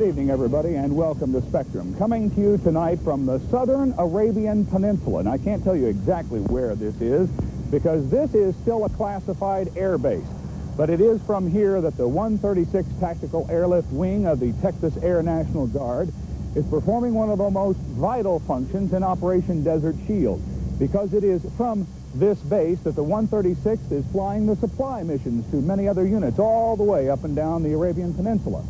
evening, everybody, and welcome to Spectrum. Coming to you tonight from the southern Arabian Peninsula. And I can't tell you exactly where this is, because this is still a classified air base. But it is from here that the 136th Tactical Airlift Wing of the Texas Air National Guard is performing one of the most vital functions in Operation Desert Shield, because it is from this base that the 136th is flying the supply missions to many other units all the way up and down the Arabian Peninsula.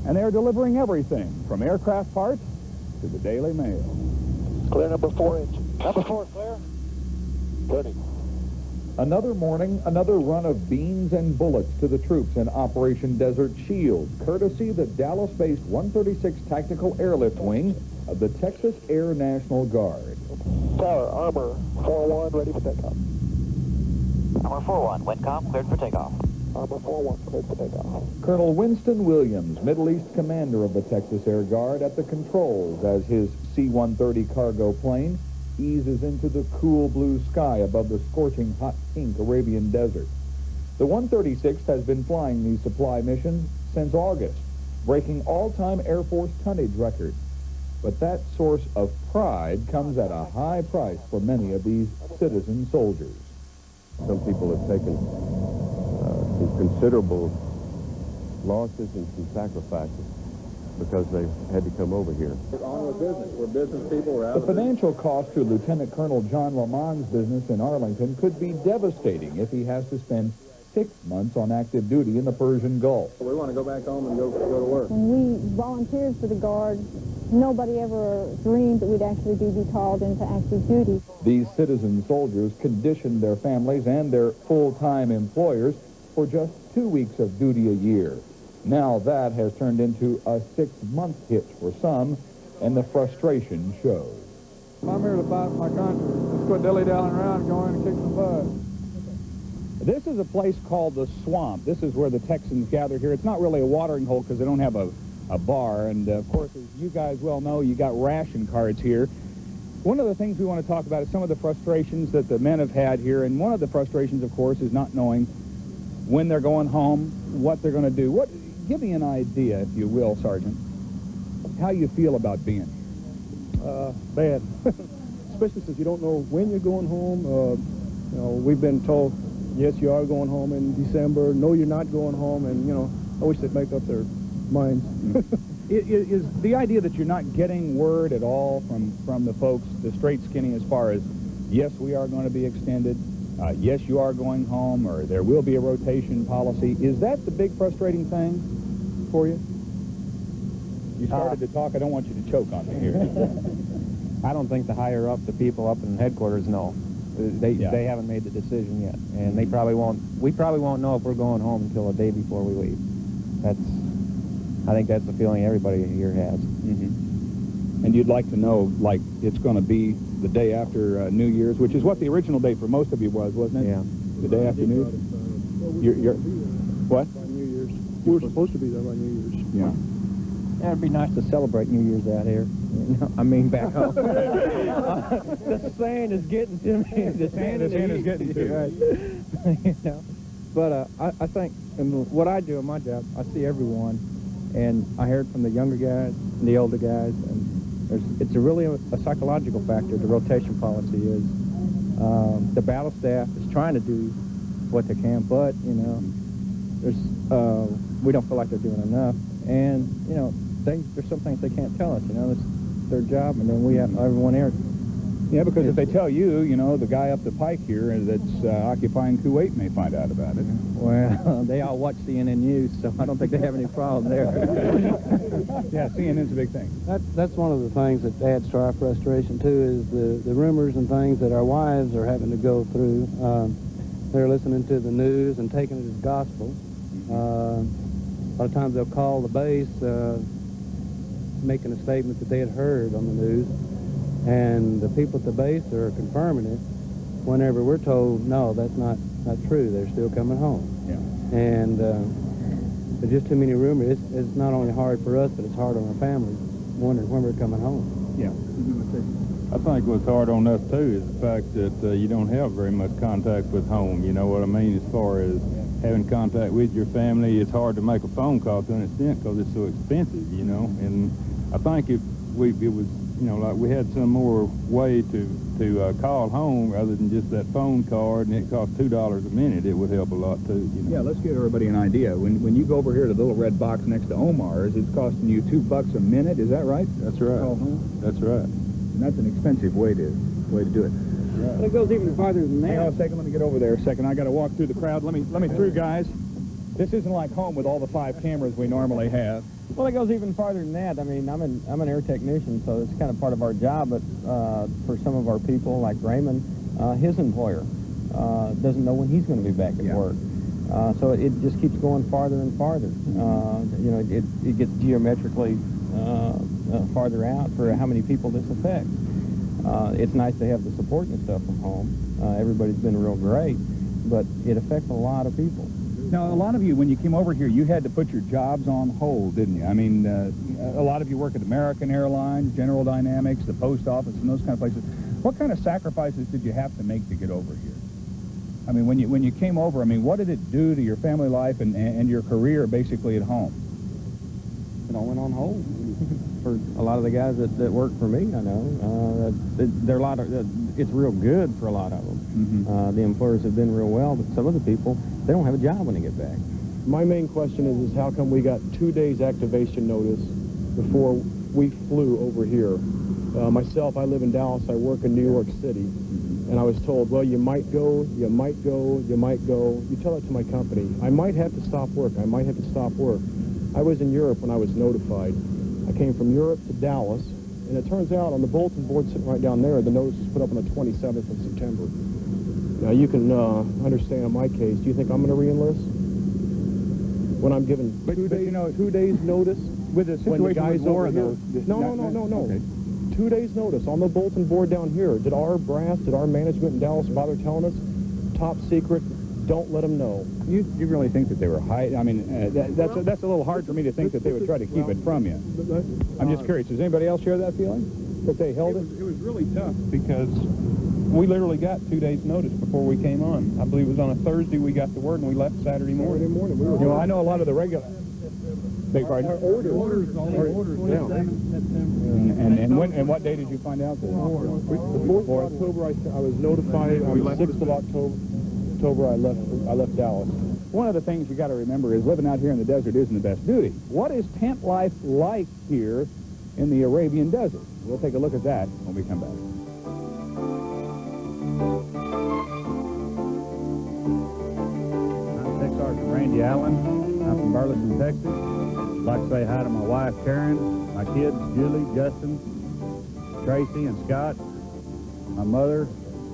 And they're delivering everything from aircraft parts to the Daily Mail. Clear number 4 engine. Number 4, clear. Turning. Another morning, another run of beans and bullets to the troops in Operation Desert Shield, courtesy the Dallas-based 136th Tactical Airlift Wing of the Texas Air National Guard. Tower, Armor 4-1, ready for takeoff. Armor 4-1, WINCOM, cleared for takeoff. Armor 4-1, cleared for takeoff. Colonel Winston Williams, Middle East commander of the Texas Air Guard, at the controls as his C-130 cargo plane eases into the cool blue sky above the scorching hot pink Arabian desert. The 136th has been flying these supply missions since August, breaking all-time Air Force tonnage records. But that source of pride comes at a high price for many of these citizen soldiers. Some people have taken some considerable losses and some sacrifices because they had to come over here. We're on with business. We're business people. We're out The of business. financial cost to Lieutenant Colonel John Lamont's business in Arlington could be devastating if he has to spend 6 months on active duty in the Persian Gulf. We want to go back home and go to work. When we volunteered for the Guard, nobody ever dreamed that we'd actually be called into active duty. These citizen soldiers conditioned their families and their full-time employers for just 2 weeks of duty a year. Now that has turned into a 6-month hitch for some, and the frustration shows. I'm here to fight for my country. Let's quit dilly-dallying around and go in and kick some butt. This is a place called the Swamp. This is where the Texans gather here. It's not really a watering hole because they don't have a bar. And, of course, as you guys well know, you got ration cards here. One of the things we want to talk about is some of the frustrations that the men have had here. And one of the frustrations, of course, is not knowing when they're going home, what they're going to do. Give me an idea, if you will, Sergeant, how you feel about being here. Bad. Especially since you don't know when you're going home. You know, we've been told, yes, you are going home in December. No, you're not going home. And, you know, I wish they'd make up their minds. Is the idea that you're not getting word at all from the folks, the straight skinny, as far as, yes, we are going to be extended, yes, you are going home, or there will be a rotation policy, is that the big frustrating thing for you? You started to talk. I don't want you to choke on me here. I don't think the higher up, the people up in headquarters know. They haven't made the decision yet, and they probably won't. We probably won't know if we're going home until a day before we leave. I think that's the feeling everybody here has. Mm-hmm. And you'd like to know, like, it's going to be the day after New Year's, which is what the original date for most of you was, wasn't it? Yeah. The day after New Year's. You're what? By New Year's. We were supposed to be there by New Year's. Yeah. Yeah, it'd be nice to celebrate New Year's out here. You know, I mean, back home. The sand is getting to me. The sand is getting to me. Right. You know? But I think in what I do in my job, I see everyone, and I heard from the younger guys and the older guys, and it's really a psychological factor. The rotation policy is the battle staff is trying to do what they can, but you know, we don't feel like they're doing enough, and you know, there's some things they can't tell us. You know, it's their job, and then we have everyone here. Yeah, because if they tell you, you know, the guy up the pike here that's occupying Kuwait may find out about it. Well, they all watch CNN News, so I don't think they have any problem there. Yeah, CNN's a big thing. That's one of the things that adds to our frustration, too, is the rumors and things that our wives are having to go through. They're listening to the news and taking it as gospel. A lot of times they'll call the base making a statement that they had heard on the news, and the people at the base are confirming it whenever we're told, no, that's not true. They're still coming home. Yeah. And there's just too many rumors. It's not only hard for us, but it's hard on our families, wondering when we're coming home. Yeah. I think what's hard on us, too, is the fact that you don't have very much contact with home. You know what I mean? As far as having contact with your family. It's hard to make a phone call to an extent because it's so expensive, you know. And I think if it was, you know, like we had some more way to call home rather than just that phone card, and it costs $2 a minute, it would help a lot too, you know. Yeah, let's give everybody an idea. When you go over here to the little red box next to Omar's, it's costing you $2 a minute. Is that right? That's right. Call home? That's right. And that's an expensive way to do it. Right. But it goes even farther than that. Hang on a second. Let me get over there a second. I got to walk through the crowd. Let me through, guys. This isn't like home with all the 5 cameras we normally have. Well, it goes even farther than that. I mean, I'm an air technician, so it's kind of part of our job. But for some of our people, like Raymond, his employer doesn't know when he's going to be back at work. So it just keeps going farther and farther. You know, it gets geometrically farther out for how many people this affects. It's nice to have the support and stuff from home. Everybody's been real great, but it affects a lot of people. Now, a lot of you, when you came over here, you had to put your jobs on hold, didn't you? I mean, a lot of you work at American Airlines, General Dynamics, the post office, and those kind of places. What kind of sacrifices did you have to make to get over here? I mean, when you came over, I mean, what did it do to your family life and your career basically at home? It all went on hold for a lot of the guys that work for me. I know it's real good for a lot of them. Mm-hmm. The employers have been real well, but some of the people, they don't have a job when they get back. My main question is how come we got 2 days activation notice before we flew over here? Myself, I live in Dallas. I work in New York City. And I was told, well, you might go, you might go, you might go. You tell it to my company. I might have to stop work. I might have to stop work. I was in Europe when I was notified. I came from Europe to Dallas, and it turns out on the bulletin board sitting right down there, the notice was put up on the 27th of September. Now, you can understand in my case, do you think I'm going to re-enlist? When I'm given 2 days notice? With the situation when the guys with war, over here. No. Okay. 2 days notice on the bulletin board down here. Did our brass, did our management in Dallas bother telling us? Top secret, don't let them know. You really think that they were hiding? I mean, that's a little hard for me to think that they would try to keep it from you. I'm just curious. Does anybody else share that feeling? That they held it? It was really tough because we literally got 2 days notice before we came on. I believe it was on a Thursday we got the word and we left Saturday morning. You know, I know a lot of the regular... Beg pardon? Orders. And what day did you find out? The 4th of October, I was notified. On the 6th of October, I left Dallas. One of the things you got to remember is living out here in the desert isn't the best duty. What is tent life like here in the Arabian desert? We'll take a look at that when we come back. I'm Tech Sergeant Randy Allen. I'm from Burleson, Texas. I'd like to say hi to my wife, Karen, my kids, Julie, Justin, Tracy, and Scott, my mother,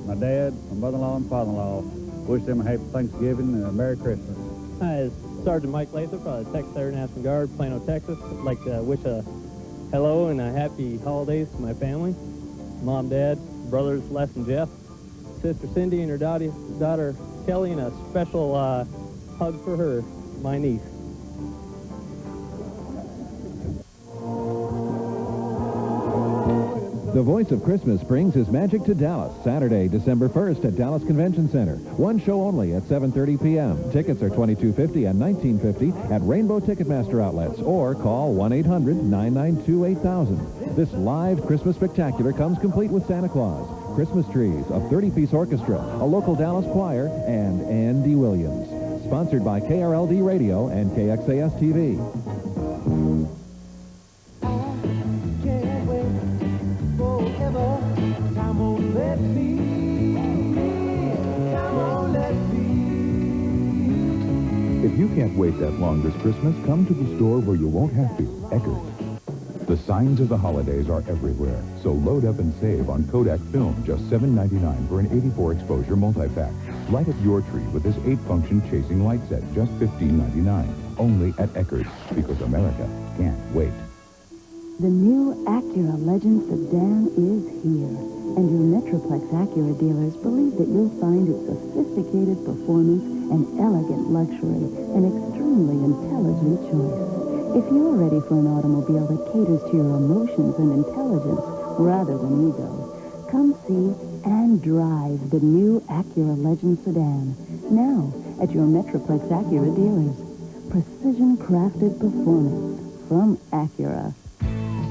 my dad, my mother-in-law, and father-in-law. Wish them a happy Thanksgiving and a Merry Christmas. Hi, it's Sergeant Mike Lathrop, Texas Air National Guard, Plano, Texas. I'd like to wish a hello and a happy holidays to my family. Mom, Dad, brothers Les and Jeff, sister Cindy and her daughter Kelly, and a special hug for her, my niece. The Voice of Christmas brings his magic to Dallas, Saturday, December 1st at Dallas Convention Center. One show only at 7:30 p.m. Tickets are $22.50 and $19.50 at Rainbow Ticketmaster outlets or call 1-800-992-8000. This live Christmas spectacular comes complete with Santa Claus, Christmas trees, a 30-piece orchestra, a local Dallas choir, and Andy Williams. Sponsored by KRLD Radio and KXAS TV. If you can't wait that long this Christmas, come to the store where you won't have to, Eckerd's. The signs of the holidays are everywhere, so load up and save on Kodak film, just $7.99 for an 84-exposure multi-pack. Light up your tree with this 8-function chasing light set, just $15.99. Only at Eckerd's, because America can't wait. The new Acura Legend sedan is here, and your Metroplex Acura dealers believe that you'll find its sophisticated performance and elegant luxury an extremely intelligent choice. If you're ready for an automobile that caters to your emotions and intelligence rather than ego, come see and drive the new Acura Legend sedan. Now, at your Metroplex Acura dealers. Precision-crafted performance from Acura.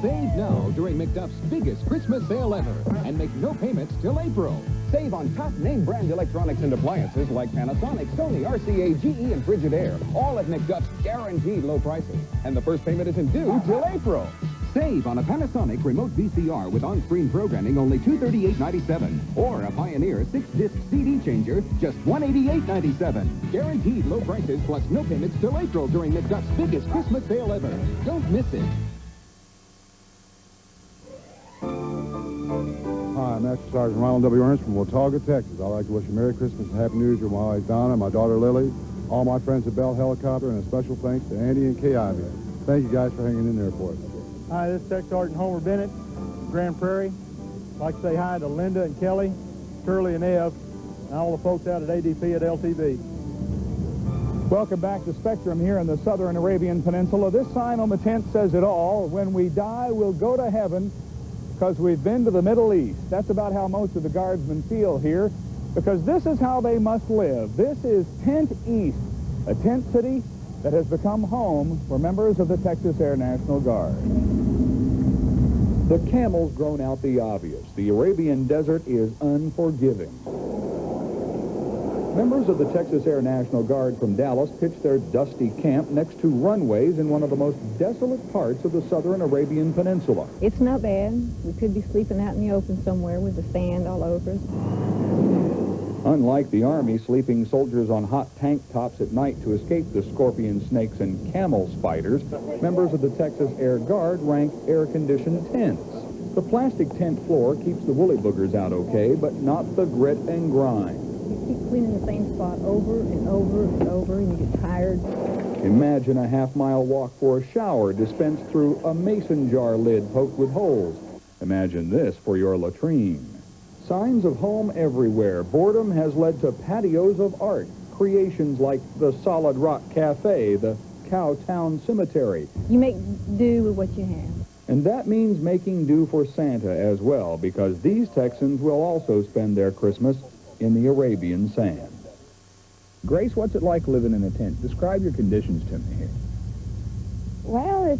Save now during McDuff's biggest Christmas sale ever and make no payments till April. Save on top name brand electronics and appliances like Panasonic, Sony, RCA, GE, and Frigidaire. All at McDuff's guaranteed low prices. And the first payment isn't due till April. Save on a Panasonic remote VCR with on-screen programming only $238.97. Or a Pioneer 6-disc CD changer, just $188.97. Guaranteed low prices plus no payments till April during McDuff's biggest Christmas sale ever. Don't miss it. Hi, I'm Master Sergeant Ronald W. Ernst from Watauga, Texas. I'd like to wish you Merry Christmas and Happy New Year to my wife Donna, my daughter Lily, all my friends at Bell Helicopter, and a special thanks to Andy and KIV. Thank you guys for hanging in there for us. Hi, this is Tech Sergeant Homer Bennett from Grand Prairie. I'd like to say hi to Linda and Kelly, Shirley and Ev, and all the folks out at ADP at LTV. Welcome back to Spectrum here in the southern Arabian Peninsula. This sign on the tent says it all. When we die, we'll go to heaven because we've been to the Middle East. That's about how most of the guardsmen feel here, because this is how they must live. This is Tent East, a tent city that has become home for members of the Texas Air National Guard. The camel's grown out the obvious. The Arabian desert is unforgiving. Members of the Texas Air National Guard from Dallas pitched their dusty camp next to runways in one of the most desolate parts of the southern Arabian Peninsula. It's not bad. We could be sleeping out in the open somewhere with the sand all over us. Unlike the Army sleeping soldiers on hot tank tops at night to escape the scorpion snakes and camel spiders, members of the Texas Air Guard ranked air-conditioned tents. The plastic tent floor keeps the woolly boogers out okay, but not the grit and grind. You keep cleaning the same spot over and over and over, and you get tired. Imagine a half-mile walk for a shower dispensed through a mason jar lid poked with holes. Imagine this for your latrine. Signs of home everywhere. Boredom has led to patios of art. Creations like the Solid Rock Cafe, the Cowtown Cemetery. You make do with what you have. And that means making do for Santa as well, because these Texans will also spend their Christmas in the Arabian sand. Grace, what's it like living in a tent? Describe your conditions to me here. Well,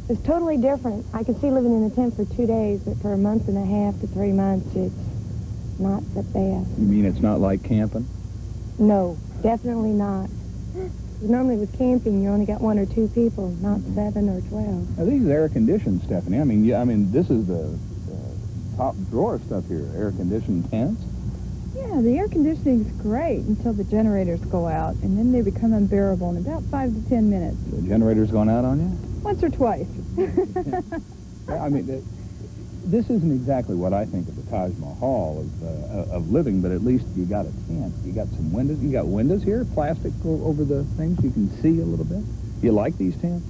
it's totally different. I can see living in a tent for 2 days, but for a month and a half to 3 months, it's not the best. You mean it's not like camping? No, definitely not. Normally with camping, you only got 1 or 2 people, not 7 or 12. Now, these are air-conditioned, Stephanie. I mean, this is the top drawer stuff here, air-conditioned tents. Yeah, the air conditioning is great until the generators go out, and then they become unbearable in about 5 to 10 minutes. The generator's going out on you? Once or twice. I mean, this isn't exactly what I think of the Taj Mahal of living, but at least you got a tent. You got some windows. You got windows here, plastic over the things. You can see a little bit. You like these tents?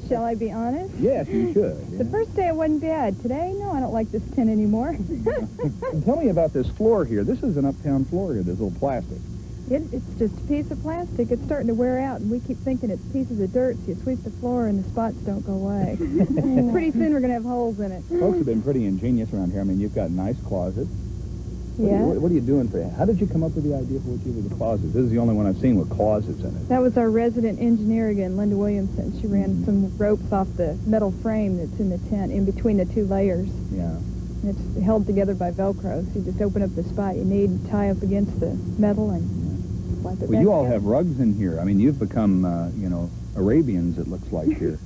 Shall I be honest? Yes, you should. Yeah. The first day it wasn't bad. Today, no, I don't like this tent anymore. And tell me about this floor here. This is an uptown floor here, this little plastic. It's just a piece of plastic. It's starting to wear out, and we keep thinking it's pieces of dirt, so you sweep the floor and the spots don't go away. Pretty soon we're going to have holes in it. Folks have been pretty ingenious around here. I mean, you've got nice closets. Yeah. What are you doing for that? How did you come up with the idea for what you do with the closets? This is the only one I've seen with closets in it. That was our resident engineer again, Linda Williamson. She ran some ropes off the metal frame that's in the tent, in between the 2 layers. Yeah. And it's held together by Velcro, so you just open up the spot you need and tie up against the metal and slap it back. Well, you all have rugs in here. I mean, you've become, Arabians, it looks like here.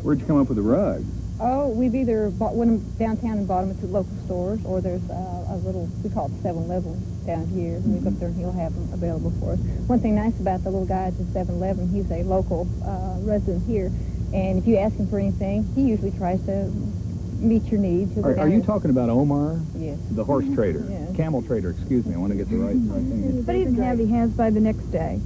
Where'd you come up with the rugs? Oh, we've either went them downtown and bought them at the local stores, or there's a little, we call it 7-Eleven down here. And we go up there and he'll have them available for us. One thing nice about the little guy at the 7-Eleven, he's a local resident here, and if you ask him for anything, he usually tries to meet your needs. Are you talking about Omar? Yes. The horse trader? Yes. Camel trader, excuse me. I want to get the right thing. But he doesn't have any hands by the next day.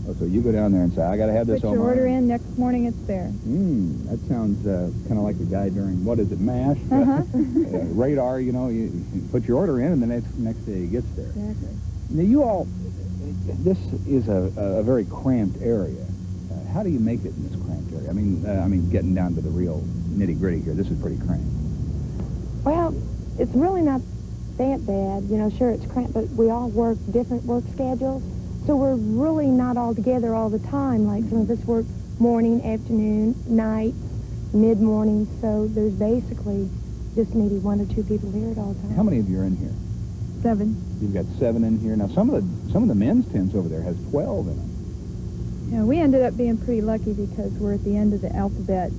Oh, so you go down there and say, I got to have this Put your Omar. order in, next morning it's there. That sounds kind of like the guy during, what is it, MASH? Radar, you put your order in and the next day he gets there. Exactly. Now, you all, this is a very cramped area. How do you make it in this cramped area? I mean, getting down to the real nitty-gritty here, this is pretty cramped. Well, it's really not that bad. You know, sure, it's cramped, but we all work different work schedules. So we're really not all together all the time. Like some of us work morning, afternoon, night, mid-morning. So there's basically just maybe 1 or 2 people here at all times. How many of you are in here? 7. You've got 7 in here. Now, some of the men's tents over there has 12 in them. Yeah, we ended up being pretty lucky because we're at the end of the alphabet.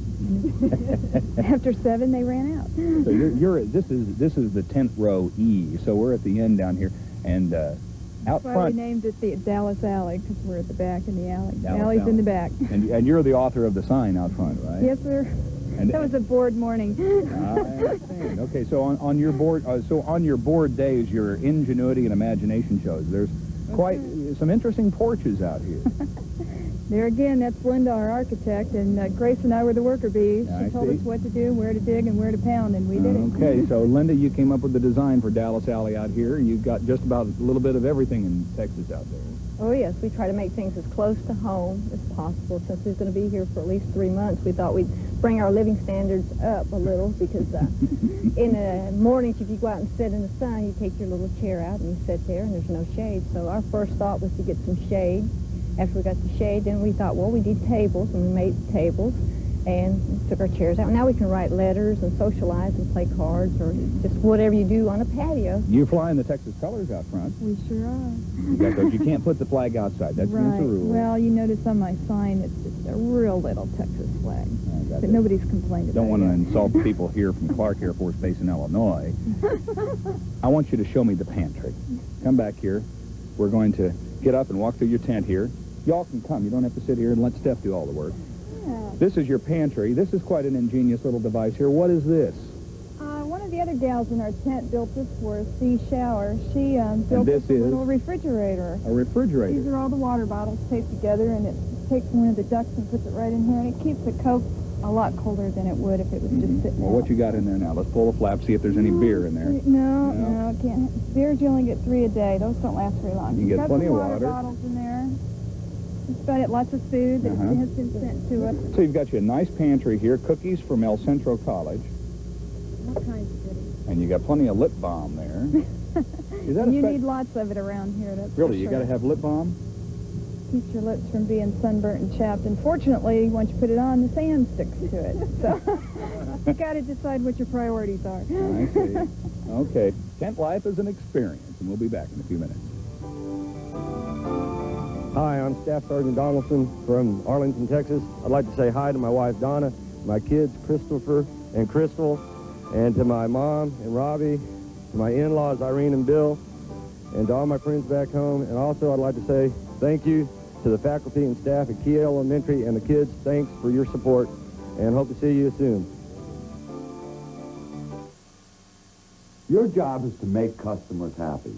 After 7, they ran out. So this is the tent row E. So we're at the end down here, and out That's why front. we named it the Dallas Alley, because we're at the back in the alley. The Dallas alley's Alley. in the back. And you're the author of the sign out front, right? Yes, sir. And that was a bored morning. I understand. Okay, so on your board days, your ingenuity and imagination shows. There's quite some interesting porches out here. There again, that's Linda, our architect, and Grace and I were the worker bees. I She told see. us what to do, where to dig, and where to pound, and we did it. Okay, so Linda, you came up with the design for Dallas Alley out here. You've got just about a little bit of everything in Texas out there. Oh, yes, we try to make things as close to home as possible. Since we're going to be here for at least 3 months, we thought we'd bring our living standards up a little because in the mornings, if you go out and sit in the sun, you take your little chair out and you sit there and there's no shade. So our first thought was to get some shade. After we got the shade, then we thought, well, we need tables, and we made tables and took our chairs out. Now we can write letters and socialize and play cards or just whatever you do on a patio. You fly in the Texas colors out front. We sure are. You can't put the flag outside. That's against the rule. Well, you notice on my sign, it's just a real little Texas flag. But nobody's complained about it. Don't want to insult the people here from Clark Air Force Base in Illinois. I want you to show me the pantry. Come back here. We're going to get up and walk through your tent here. Y'all can come. You don't have to sit here and let Steph do all the work. Yeah. This is your pantry. This is quite an ingenious little device here. What is this? One of the other gals in our tent built this for us, Sea Shower. She built this us a is? little refrigerator. A refrigerator. These are all the water bottles taped together, and it takes one of the ducts and puts it right in here, and it keeps the Coke a lot colder than it would if it was just sitting Well, out. what you got in there now? Let's pull the flap, see if there's any beer in there. No, it can't. Beers, you only get 3 a day. Those don't last very long. You get got plenty some of water water. bottles in there. It's about it. Lots of food that has been sent to us. So you've got you a nice pantry here, cookies from El Centro College, What kinds of goodies? and you got plenty of lip balm there. Is that And you a need lots of it around here. That's Really, for you sure. got to have lip balm? Keeps your lips from being sunburnt and chapped. And fortunately, once you put it on, the sand sticks to it. So you got to decide what your priorities are. I see. Okay. Tent life is an experience, and we'll be back in a few minutes. Hi, I'm Staff Sergeant Donaldson from Arlington, Texas. I'd like to say hi to my wife, Donna, my kids, Christopher and Crystal, and to my mom and Robbie, to my in-laws, Irene and Bill, and to all my friends back home. And also, I'd like to say thank you to the faculty and staff at Key Elementary and the kids. Thanks for your support, and hope to see you soon. Your job is to make customers happy.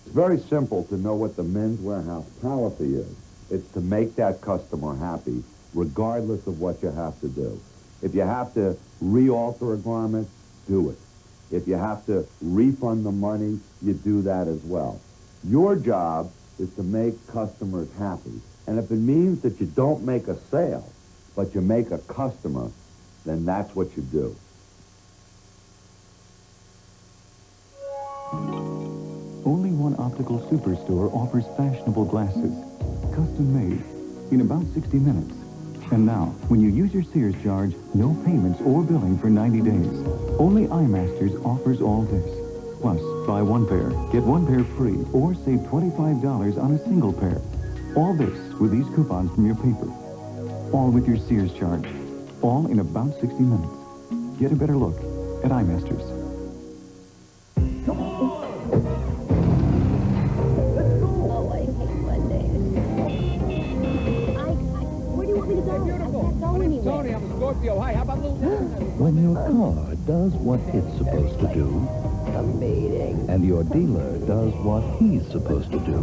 It's very simple to know what the Men's Warehouse policy is. It's to make that customer happy, regardless of what you have to do. If you have to re-alter a garment, do it. If you have to refund the money, you do that as well. Your job is to make customers happy. And if it means that you don't make a sale, but you make a customer, then that's what you do. Only one optical superstore offers fashionable glasses, custom made, in about 60 minutes. And now, when you use your Sears charge, no payments or billing for 90 days. Only iMasters offers all this. Plus, buy 1 pair, get 1 pair free, or save $25 on a single pair. All this with these coupons from your paper. All with your Sears charge. All in about 60 minutes. Get a better look at iMasters. Tony, I'm a Scorpio. Hi, how about a little... When your car does what it's supposed to do, and your dealer does what he's supposed to do,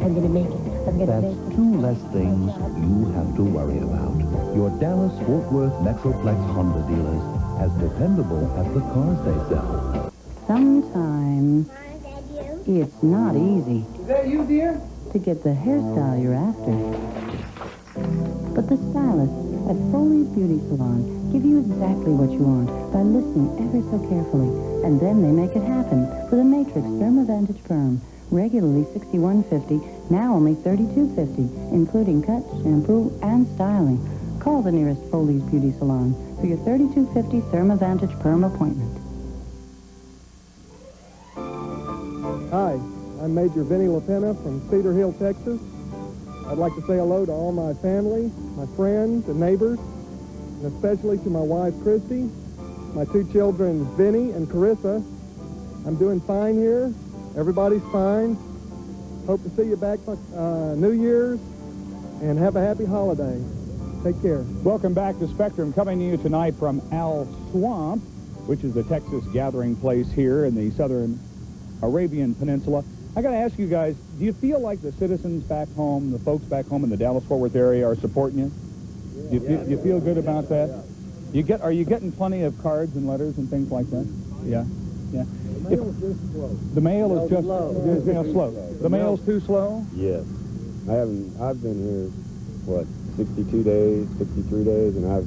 I'm going to make it. I'm going to that's make it. 2 less things you have to worry about. Your Dallas-Fort Worth Metroplex Honda dealers, as dependable as the cars they sell. Sometimes it's not easy Is that you, dear? to get the hairstyle you're after. But the stylist at Foley's Beauty Salon give you exactly what you want by listening ever so carefully, and then they make it happen with a Matrix Thermavantage Perm. Regularly $61.50, now only $32.50, including cut, shampoo, and styling. Call the nearest Foley's Beauty Salon for your $32.50 Thermavantage Perm appointment. Hi, I'm Major Vinny LaPena from Cedar Hill, Texas. I'd like to say hello to all my family, my friends and neighbors, and especially to my wife, Christy, my two children, Vinny and Carissa. I'm doing fine here. Everybody's fine. Hope to see you back New Year's, and have a happy holiday. Take care. Welcome back to Spectrum, coming to you tonight from Al Swamp, which is the Texas gathering place here in the southern Arabian Peninsula. I got to ask you guys, do you feel like the citizens back home, the folks back home in the Dallas-Fort Worth area are supporting you? Do you feel good about that? Are you getting plenty of cards and letters and things like that? Yeah. The mail is just slow. The mail is just slow. The mail's too slow? Yes. I've been here, 62 days, 63 days, and I've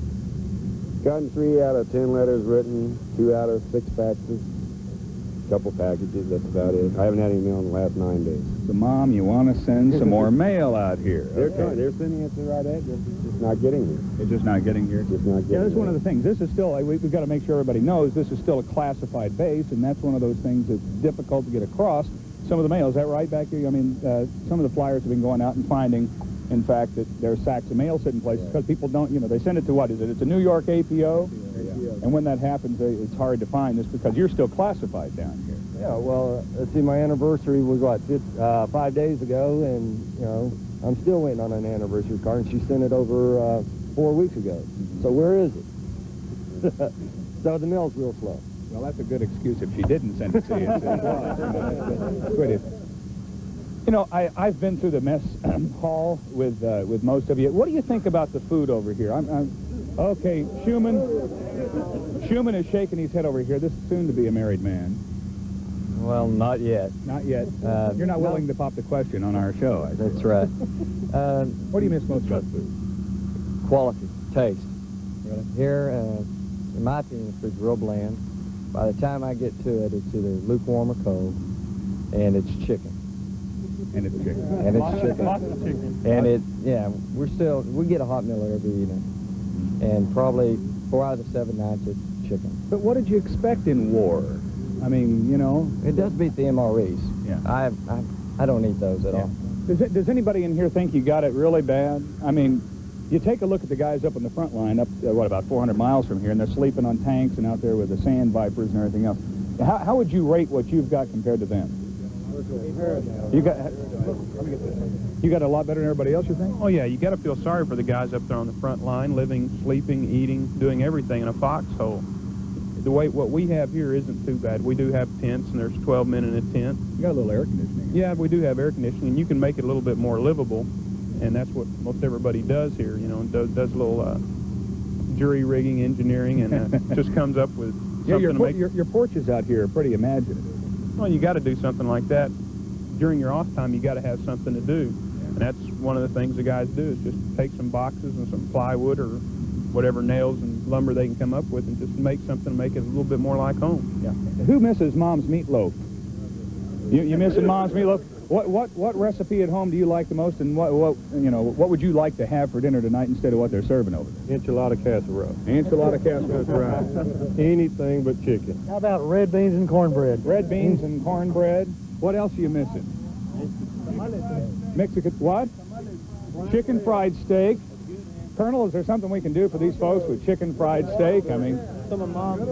gotten 3 out of 10 letters written, 2 out of 6 faxes, a couple packages, that's about it. I haven't had any mail in the last 9 days. So, Mom, you want to send some more mail out here? They're sending it to the right address. It's just not getting here. It's just not getting here? Just not getting Yeah, that's one of the things. This is still, we've got to make sure everybody knows, this is still a classified base, and that's one of those things that's difficult to get across. Some of the mail, is that right back here? I mean, some of the flyers have been going out and finding, in fact, that there's sacks of mail sitting places because people don't, they send it to what is it? It's a New York APO? And when that happens, it's hard to find this because you're still classified down here. Yeah, well, see, my anniversary was, 5 days ago, and, I'm still waiting on an anniversary card, and she sent it over 4 weeks ago. So where is it? So the mail's real slow. Well, that's a good excuse if she didn't send it to you. I've been through the mess hall with most of you. What do you think about the food over here? Okay, Schumann is shaking his head over here. This is soon to be a married man. Well, not yet. Not yet. You're not willing to pop the question on our show, I That's right. What do you miss most about food? Quality, taste. Really? Here, in my opinion, the food's real bland. By the time I get to it, it's either lukewarm or cold, and it's chicken. And it's chicken. And it's chicken. Lots of chicken. And we get a hot meal every evening, and probably 4 out of the 7 nights it's chicken. But what did you expect in war? I mean, It does beat the MREs. Yeah. I don't eat those at all. Does anybody in here think you got it really bad? I mean, you take a look at the guys up on the front line, about 400 miles from here, and they're sleeping on tanks and out there with the sand vipers and everything else. How would you rate what you've got compared to them? You got a lot better than everybody else, you think? Oh, yeah, you got to feel sorry for the guys up there on the front line, living, sleeping, eating, doing everything in a foxhole. What we have here isn't too bad. We do have tents, and there's 12 men in a tent. You got a little air conditioning. Yeah, we do have air conditioning, and you can make it a little bit more livable, and that's what most everybody does here, and does a little jury rigging, engineering, and just comes up with something to make... Your porches out here are pretty imaginative. Well, you got to do something like that. During your off time, you got to have something to do, and that's one of the things the guys do is just take some boxes and some plywood or whatever nails and lumber they can come up with and just make something to make it a little bit more like home. Yeah. Who misses Mom's meatloaf? You missing Mom's meatloaf? What recipe at home do you like the most, and what would you like to have for dinner tonight instead of what they're serving over there? Enchilada casserole. Enchilada casserole. That's right. Anything but chicken. How about red beans and cornbread? Red beans and cornbread. What else are you missing? Mexican, what? Chicken fried steak. Colonel, is there something we can do for these folks with chicken fried steak? I mean,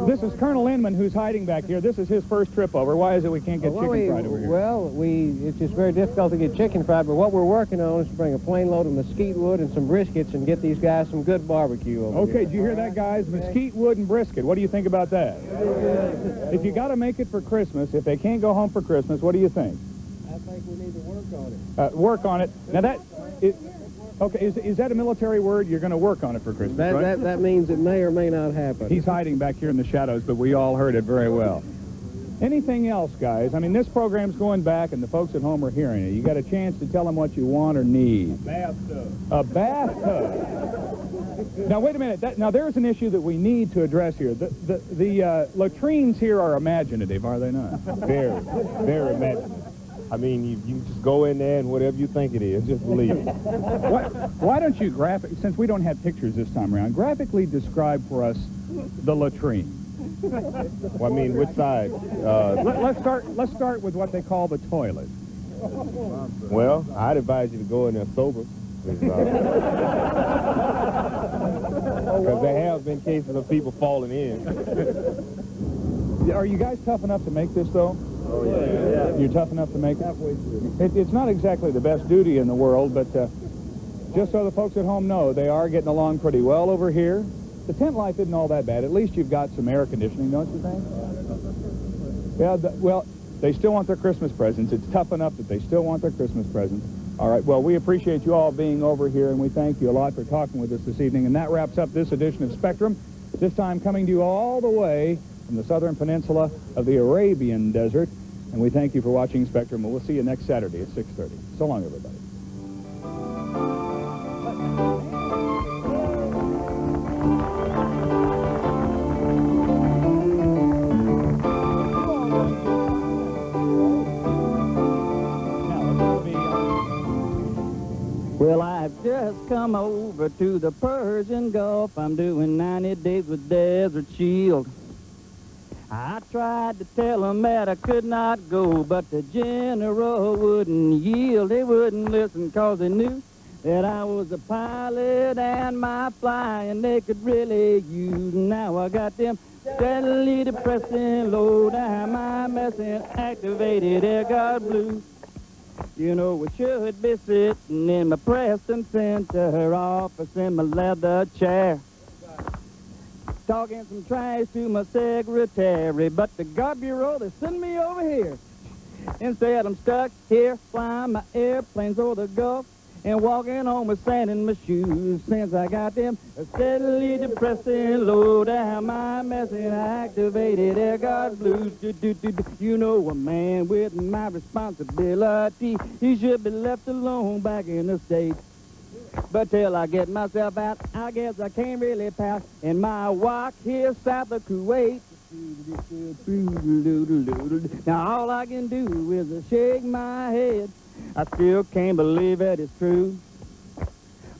this is Colonel Inman who's hiding back here. This is his first trip over. Why is it we can't get chicken fried over here? Well, it's just very difficult to get chicken fried, but what we're working on is to bring a plane load of mesquite wood and some briskets and get these guys some good barbecue over here. Okay, did you hear that, guys? Mesquite wood and brisket. What do you think about that? If you got to make it for Christmas, if they can't go home for Christmas, what do you think? I think we need to work on it. Work on it. Now okay, is that a military word? You're going to work on it for Christmas, right? That means it may or may not happen. He's hiding back here in the shadows, but we all heard it very well. Anything else, guys? I mean, this program's going back, and the folks at home are hearing it. You got a chance to tell them what you want or need. Bathtub. A bathtub. Now, wait a minute. Now, there's an issue that we need to address here. The latrines here are imaginative, are they not? Very, very imaginative. I mean, you just go in there and whatever you think it is, just believe it. Why don't you since we don't have pictures this time around, graphically describe for us the latrine? Well, I mean, which side? Let's start with what they call the toilet. Well, I'd advise you to go in there sober. Because there have been cases of people falling in. Are you guys tough enough to make this, though? Oh, yeah. You're tough enough to make it? It's not exactly the best duty in the world, but just so the folks at home know, they are getting along pretty well over here. The tent life isn't all that bad. At least you've got some air conditioning, don't you think? Yeah, well, they still want their Christmas presents. It's tough enough that they still want their Christmas presents. All right, well, we appreciate you all being over here, and we thank you a lot for talking with us this evening. And that wraps up this edition of Spectrum, this time coming to you all the way from the southern peninsula of the Arabian Desert. And we thank you for watching Spectrum, and we'll see you next Saturday at 6:30. So long, everybody. Well, I've just come over to the Persian Gulf. I'm doing 90 days with Desert Shield. I tried to tell them that I could not go, but the general wouldn't yield. They wouldn't listen because they knew that I was a pilot and my flying they could really use. Now I got them steadily depressing, low down my messing, activated air guard blue. You know, we should be sitting in my Preston Center office in my leather chair, talking some trash to my secretary, but the guard bureau, they send me over here. Instead, I'm stuck here flying my airplanes over the Gulf and walking home with sand in my shoes. Since I got them steadily depressing, low down my messing, activated air guard blues. You know, a man with my responsibility, he should be left alone back in the States. But till I get myself out, I guess I can't really pass in my walk here south of Kuwait. Now all I can do is shake my head. I still can't believe it is true.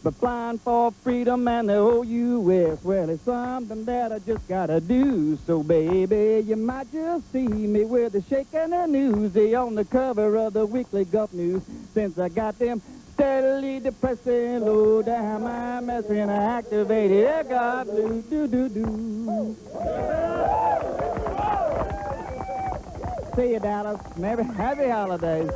But flying for freedom and the whole U.S., well, it's something that I just gotta do. So baby, you might just see me with the shaking and newsy on the cover of the weekly Gulf News. Since I got them steadily depressing, low down my messing, activated air guard blue, do-do-do. See you, Dallas. Happy holidays.